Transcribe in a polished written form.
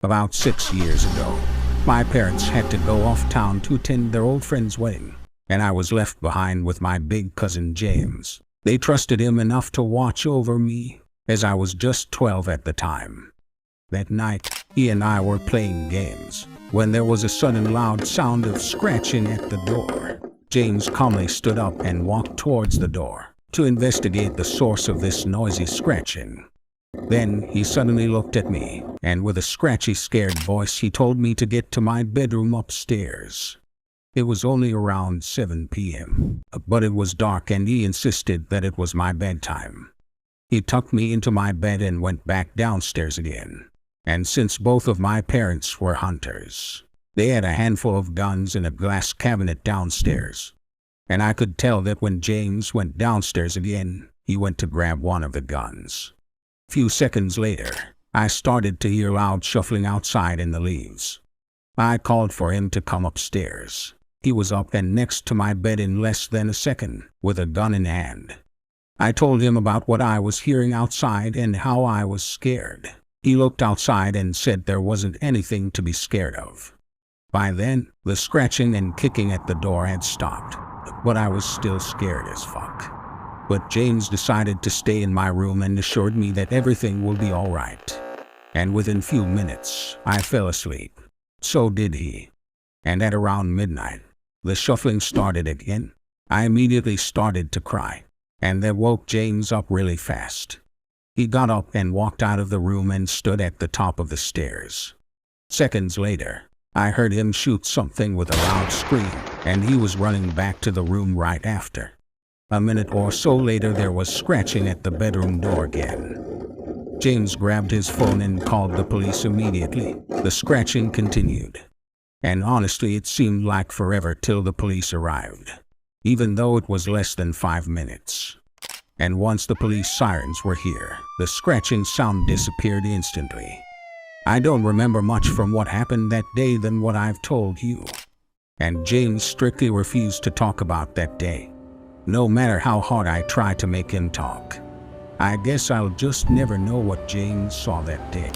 About 6 years ago, my parents had to go off town to attend their old friend's wedding, and I was left behind with my big cousin James. They trusted him enough to watch over me, as I was just 12 at the time. That night, he and I were playing games, when there was a sudden loud sound of scratching at the door. James calmly stood up and walked towards the door to investigate the source of this noisy scratching. Then he suddenly looked at me, and with a scratchy, scared voice he told me to get to my bedroom upstairs. It was only around 7 p.m., but it was dark and he insisted that it was my bedtime. He tucked me into my bed and went back downstairs again. And since both of my parents were hunters, they had a handful of guns in a glass cabinet downstairs. And I could tell that when James went downstairs again, he went to grab one of the guns. Few seconds later, I started to hear loud shuffling outside in the leaves. I called for him to come upstairs. He was up and next to my bed in less than a second, with a gun in hand. I told him about what I was hearing outside and how I was scared. He looked outside and said there wasn't anything to be scared of. By then, the scratching and kicking at the door had stopped, but I was still scared as fuck. But James decided to stay in my room and assured me that everything will be all right. And within few minutes, I fell asleep. So did he. And at around midnight, the shuffling started again. I immediately started to cry, and that woke James up really fast. He got up and walked out of the room and stood at the top of the stairs. Seconds later, I heard him shoot something with a loud scream, and he was running back to the room right after. A minute or so later, there was scratching at the bedroom door again. James grabbed his phone and called the police immediately. The scratching continued. And honestly, it seemed like forever till the police arrived, even though it was less than 5 minutes. And once the police sirens were here, the scratching sound disappeared instantly. I don't remember much from what happened that day than what I've told you. And James strictly refused to talk about that day, no matter how hard I tried to make him talk. I guess I'll just never know what James saw that day.